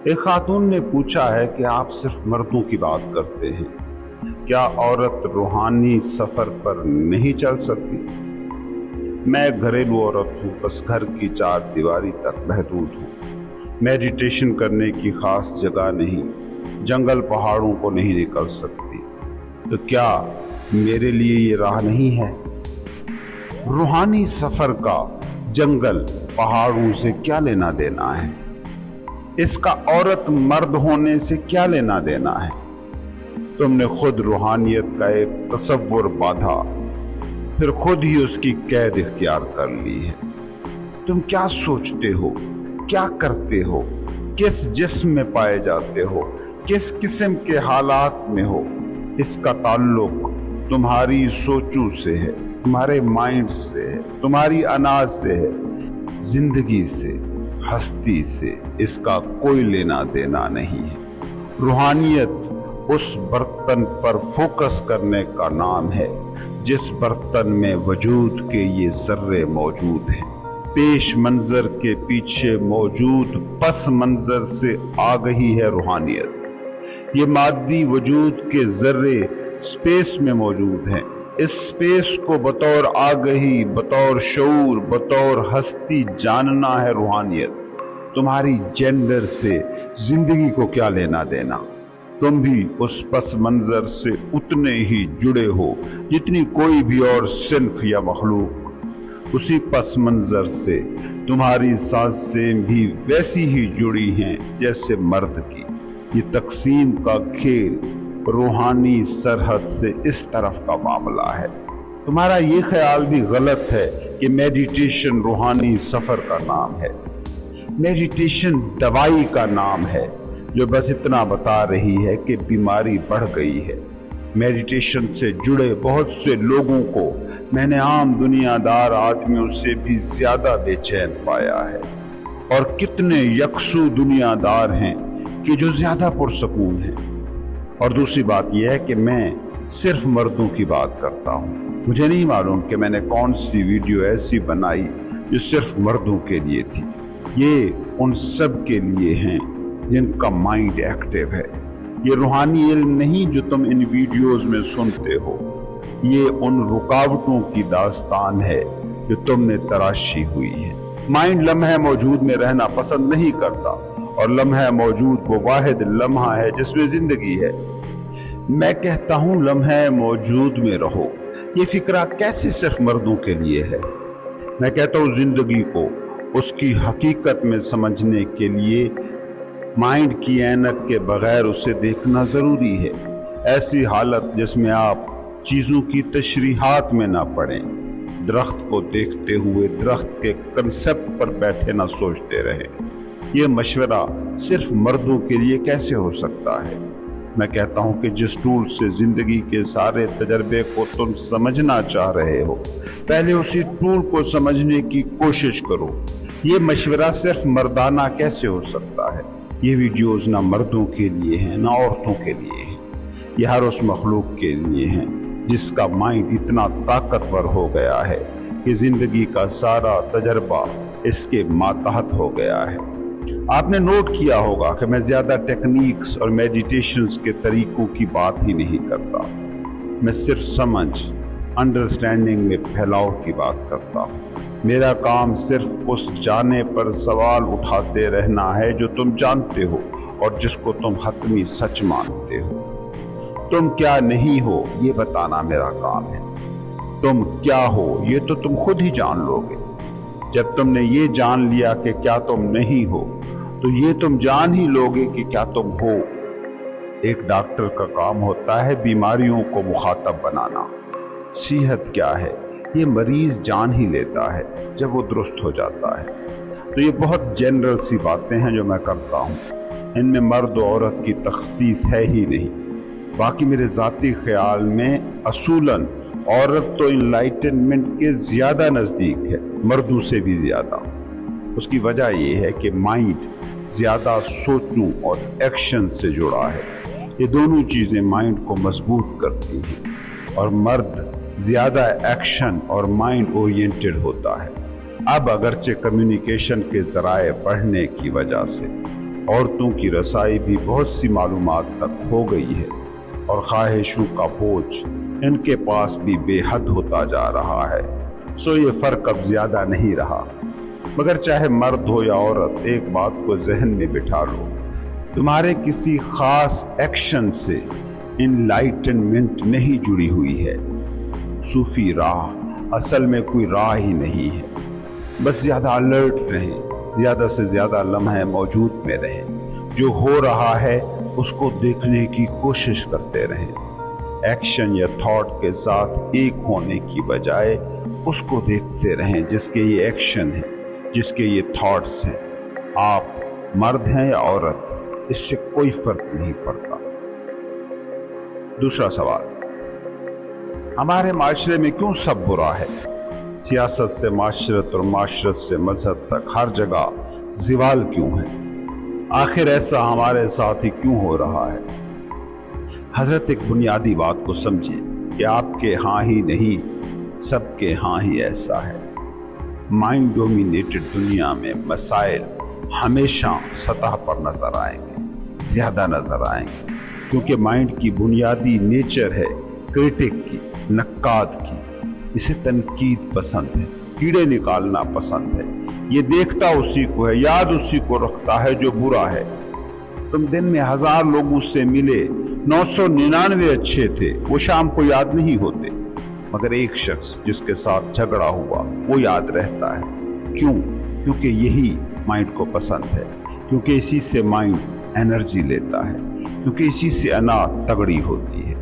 ایک خاتون نے پوچھا ہے کہ آپ صرف مردوں کی بات کرتے ہیں، کیا عورت روحانی سفر پر نہیں چل سکتی؟ میں ایک گھریلو عورت ہوں، بس گھر کی چار دیواری تک محدود ہوں۔ میڈیٹیشن کرنے کی خاص جگہ نہیں، جنگل پہاڑوں کو نہیں نکل سکتی، تو کیا میرے لیے یہ راہ نہیں ہے؟ روحانی سفر کا جنگل پہاڑوں سے کیا لینا دینا ہے؟ اس کا عورت مرد ہونے سے کیا لینا دینا ہے؟ تم نے خود روحانیت کا ایک تصور باندھا، پھر خود ہی اس کی قید اختیار کر لی ہے۔ تم کیا سوچتے ہو، کیا کرتے ہو، کس جسم میں پائے جاتے ہو، کس قسم کے حالات میں ہو، اس کا تعلق تمہاری سوچوں سے ہے، تمہارے مائنڈ سے ہے، تمہاری انا سے ہے، زندگی سے، ہستی سے اس کا کوئی لینا دینا نہیں ہے۔ روحانیت اس برتن پر فوکس کرنے کا نام ہے جس برتن میں وجود کے یہ ذرے موجود ہیں۔ پیش منظر کے پیچھے موجود پس منظر سے آگہی ہے روحانیت۔ یہ مادی وجود کے ذرے سپیس میں موجود ہیں، اس سپیس کو بطور آگہی، بطور شعور، بطور ہستی جاننا ہے روحانیت۔ تمہاری جینڈر سے زندگی کو کیا لینا دینا؟ تم بھی اس پس منظر سے اتنے ہی جڑے ہو جتنی کوئی بھی اور صنف یا مخلوق۔ اسی پس منظر سے تمہاری سانسیں بھی ویسی ہی جڑی ہیں جیسے مرد کی۔ یہ تقسیم کا کھیل روحانی سرحد سے اس طرف کا معاملہ ہے۔ تمہارا یہ خیال بھی غلط ہے کہ میڈیٹیشن روحانی سفر کا نام ہے۔ میڈیٹیشن دوائی کا نام ہے جو بس اتنا بتا رہی ہے کہ بیماری بڑھ گئی ہے۔ میڈیٹیشن سے جڑے بہت سے لوگوں کو میں نے عام دنیا دار آدمیوں سے بھی زیادہ بے چین پایا ہے، اور کتنے یکسو دنیا دار ہیں کہ جو زیادہ پرسکون ہیں۔ اور دوسری بات یہ ہے کہ میں صرف مردوں کی بات کرتا ہوں۔ مجھے نہیں معلوم کہ میں نے کون سی ویڈیو ایسی بنائی جو صرف مردوں کے لیے تھی۔ یہ ان سب کے لیے ہیں جن کا مائنڈ ایکٹیو ہے۔ یہ روحانی علم نہیں جو تم ان ویڈیوز میں سنتے ہو، یہ ان رکاوٹوں کی داستان ہے جو تم نے تراشی ہوئی ہے۔ مائنڈ لمحہ موجود میں رہنا پسند نہیں کرتا، اور لمحہ موجود وہ واحد لمحہ ہے جس میں زندگی ہے۔ میں کہتا ہوں لمحہ موجود میں رہو۔ یہ فکرہ کیسے صرف مردوں کے لیے ہے؟ میں کہتا ہوں زندگی کو اس کی حقیقت میں سمجھنے کے لیے مائنڈ کی اینک کے بغیر اسے دیکھنا ضروری ہے۔ ایسی حالت جس میں آپ چیزوں کی تشریحات میں نہ پڑیں، درخت کو دیکھتے ہوئے درخت کے کنسپٹ پر بیٹھے نہ سوچتے رہیں۔ یہ مشورہ صرف مردوں کے لیے کیسے ہو سکتا ہے؟ میں کہتا ہوں کہ جس ٹول سے زندگی کے سارے تجربے کو تم سمجھنا چاہ رہے ہو، پہلے اسی ٹول کو سمجھنے کی کوشش کرو۔ یہ مشورہ صرف مردانہ کیسے ہو سکتا ہے؟ یہ ویڈیوز نہ مردوں کے لیے ہیں نہ عورتوں کے لیے ہیں، یہ ہر اس مخلوق کے لیے ہیں جس کا مائنڈ اتنا طاقتور ہو گیا ہے کہ زندگی کا سارا تجربہ اس کے ماتحت ہو گیا ہے۔ آپ نے نوٹ کیا ہوگا کہ میں زیادہ ٹیکنیکس اور میڈیٹیشنز کے طریقوں کی بات ہی نہیں کرتا، میں صرف سمجھ، انڈرسٹینڈنگ میں پھیلاؤ کی بات کرتا ہوں۔ میرا کام صرف اس جانے پر سوال اٹھاتے رہنا ہے جو تم جانتے ہو اور جس کو تم حتمی سچ مانتے ہو۔ تم کیا نہیں ہو یہ بتانا میرا کام ہے۔ تم کیا ہو یہ تو تم خود ہی جان لو گے۔ جب تم نے یہ جان لیا کہ کیا تم نہیں ہو، تو یہ تم جان ہی لوگے کہ کیا تم ہو۔ ایک ڈاکٹر کا کام ہوتا ہے بیماریوں کو مخاطب بنانا۔ صحت کیا ہے یہ مریض جان ہی لیتا ہے جب وہ درست ہو جاتا ہے۔ تو یہ بہت جنرل سی باتیں ہیں جو میں کرتا ہوں، ان میں مرد و عورت کی تخصیص ہے ہی نہیں۔ باقی میرے ذاتی خیال میں اصولاً عورت تو انلائٹنمنٹ کے زیادہ نزدیک ہے، مردوں سے بھی زیادہ۔ اس کی وجہ یہ ہے کہ مائنڈ زیادہ سوچوں اور ایکشن سے جڑا ہے۔ یہ دونوں چیزیں مائنڈ کو مضبوط کرتی ہیں، اور مرد زیادہ ایکشن اور مائنڈ اورینٹڈ ہوتا ہے۔ اب اگرچہ کمیونیکیشن کے ذرائع بڑھنے کی وجہ سے عورتوں کی رسائی بھی بہت سی معلومات تک ہو گئی ہے اور خواہشوں کا بوجھ ان کے پاس بھی بے حد ہوتا جا رہا ہے۔ سو یہ فرق اب زیادہ نہیں رہا۔ مگر چاہے مرد ہو یا عورت، ایک بات کو ذہن میں بٹھا لو، تمہارے کسی خاص ایکشن سے انلائٹنمنٹ نہیں جڑی ہوئی ہے۔ صوفی راہ اصل میں کوئی راہ ہی نہیں ہے۔ بس زیادہ الرٹ رہیں، زیادہ سے زیادہ لمحے موجود میں رہیں، جو ہو رہا ہے اس کو دیکھنے کی کوشش کرتے رہیں۔ ایکشن یا تھاٹ کے ساتھ ایک ہونے کی بجائے اس کو دیکھتے رہیں جس کے یہ ایکشن ہے، جس کے یہ تھاٹس ہیں۔ آپ مرد ہیں یا عورت، اس سے کوئی فرق نہیں پڑتا۔ دوسرا سوال، ہمارے معاشرے میں کیوں سب برا ہے؟ سیاست سے معاشرت اور معاشرت سے مذہب تک ہر جگہ زوال کیوں ہے؟ آخر ایسا ہمارے ساتھ ہی کیوں ہو رہا ہے؟ حضرت ایک بنیادی بات کو سمجھیں کہ آپ کے ہاں ہی نہیں، سب کے ہاں ہی ایسا ہے۔ مائنڈ ڈومینیٹڈ دنیا میں مسائل ہمیشہ سطح پر نظر آئیں گے، زیادہ نظر آئیں گے، کیونکہ مائنڈ کی بنیادی نیچر ہے کریٹک کی، نقاد کی۔ اسے تنقید پسند ہے، کیڑے نکالنا پسند ہے۔ یہ دیکھتا اسی کو ہے، یاد اسی کو رکھتا ہے جو برا ہے۔ تم دن میں 1000 لوگوں سے ملے، 999 اچھے تھے، وہ شام کو یاد نہیں ہوتے، مگر ایک شخص جس کے ساتھ جھگڑا ہوا وہ یاد رہتا ہے۔ کیوں؟ کیونکہ یہی مائنڈ کو پسند ہے، کیونکہ اسی سے مائنڈ انرجی لیتا ہے، کیونکہ اسی سے انا تگڑی ہوتی ہے۔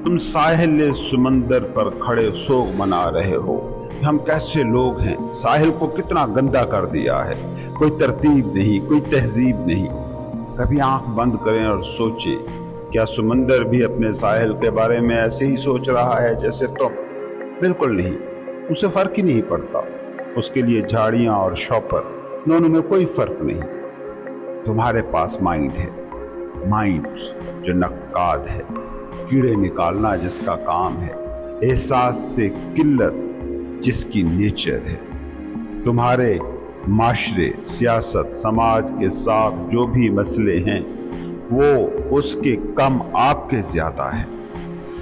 تم ساحل سمندر پر کھڑے سوگ منا رہے ہو کہ ہم کیسے لوگ ہیں، ساحل کو کتنا گندا کر دیا ہے، کوئی ترتیب نہیں، کوئی تہذیب نہیں۔ کبھی آنکھ بند کریں اور سوچیں، کیا سمندر بھی اپنے ساحل کے بارے میں ایسے ہی سوچ رہا ہے جیسے تم؟ بالکل نہیں، اسے فرق ہی نہیں پڑتا۔ اس کے لیے جھاڑیاں اور شاپر، دونوں میں کوئی فرق نہیں۔ تمہارے پاس مائنڈ ہے، مائنڈ جو نقاد ہے، کیڑے نکالنا جس کا کام ہے، احساس سے قلت جس کی نیچر ہے۔ تمہارے معاشرے، سیاست، سماج کے ساتھ جو بھی مسئلے ہیں وہ اس کے کم آپ کے زیادہ ہیں۔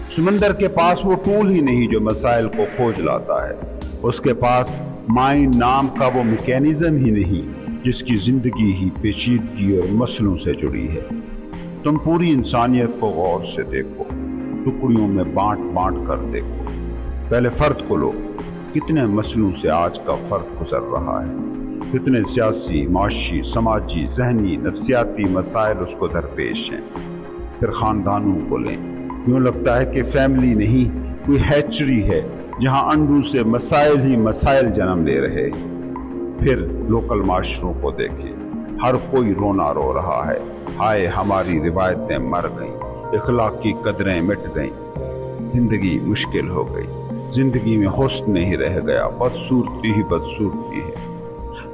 سمندر کے پاس وہ ٹول ہی نہیں جو مسائل کو کھوج لاتا ہے۔ اس کے پاس مائنڈ نام کا وہ میکینزم ہی نہیں جس کی زندگی ہی پیچیدگی اور مسئلوں سے جڑی ہے۔ تم پوری انسانیت کو غور سے دیکھو، ٹکڑیوں میں بانٹ بانٹ کر دیکھو۔ پہلے فرد کو لو، کتنے مسئلوں سے آج کا فرد گزر رہا ہے، کتنے سیاسی، معاشی، سماجی، ذہنی، نفسیاتی مسائل اس کو درپیش ہیں۔ پھر خاندانوں کو لیں، یوں لگتا ہے کہ فیملی نہیں، کوئی ہیچری ہے جہاں انڈوں سے مسائل ہی مسائل جنم لے رہے ہیں۔ پھر لوکل معاشروں کو دیکھیں، ہر کوئی رونا رو رہا ہے، ہائے ہماری روایتیں مر گئیں، اخلاقی قدریں مٹ گئیں، زندگی مشکل ہو گئی، زندگی میں حسن نہیں رہ گیا، بدصورتی ہی بدصورتی ہے۔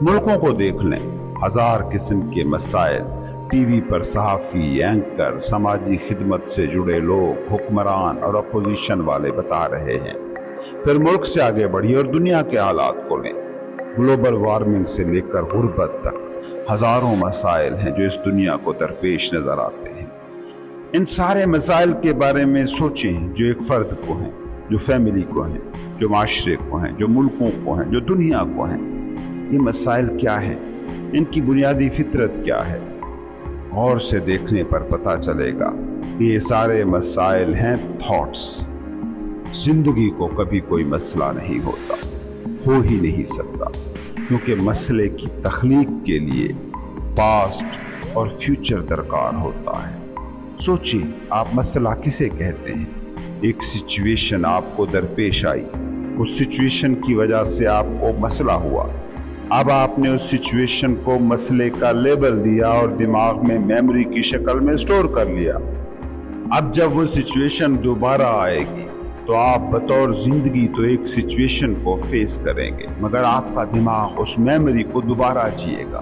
ملکوں کو دیکھ لیں، 1000 قسم کے مسائل، ٹی وی پر صحافی، اینکر، سماجی خدمت سے جڑے لوگ، حکمران اور اپوزیشن والے بتا رہے ہیں۔ پھر ملک سے آگے بڑھی اور دنیا کے حالات کو لیں، گلوبل وارمنگ سے لے کر غربت تک ہزاروں مسائل ہیں جو اس دنیا کو درپیش نظر آتے ہیں۔ ان سارے مسائل کے بارے میں سوچیں جو ایک فرد کو ہیں، جو فیملی کو ہیں، جو معاشرے کو ہیں، جو ملکوں کو ہیں، جو دنیا کو ہیں۔ یہ مسائل کیا ہیں؟ ان کی بنیادی فطرت کیا ہے؟ غور سے دیکھنے پر پتہ چلے گا کہ یہ سارے مسائل ہیں تھاٹس۔ زندگی کو کبھی کوئی مسئلہ نہیں ہوتا، ہو ہی نہیں سکتا، کیونکہ مسئلے کی تخلیق کے لیے پاسٹ اور فیوچر درکار ہوتا ہے۔ سوچیے، آپ مسئلہ کسے کہتے ہیں؟ ایک سچویشن آپ کو درپیش آئی، اس سچویشن کی وجہ سے آپ کو مسئلہ ہوا۔ اب آپ نے اس سچویشن کو مسئلے کا لیبل دیا اور دماغ میں میموری کی شکل میں سٹور کر لیا۔ اب جب وہ سچویشن دوبارہ آئے گی تو آپ بطور زندگی تو ایک سچویشن کو فیس کریں گے، مگر آپ کا دماغ اس میموری کو دوبارہ جیے گا۔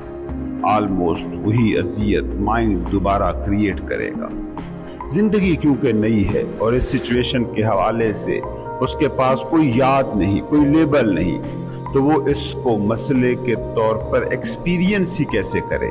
آلموسٹ وہی اذیت مائنڈ دوبارہ کریٹ کرے گا۔ زندگی کیونکہ نئی ہے اور اس سچویشن کے حوالے سے اس کے پاس کوئی یاد نہیں، کوئی لیبل نہیں، تو وہ اس کو مسئلے کے طور پر ایکسپیرینس ہی کیسے کرے؟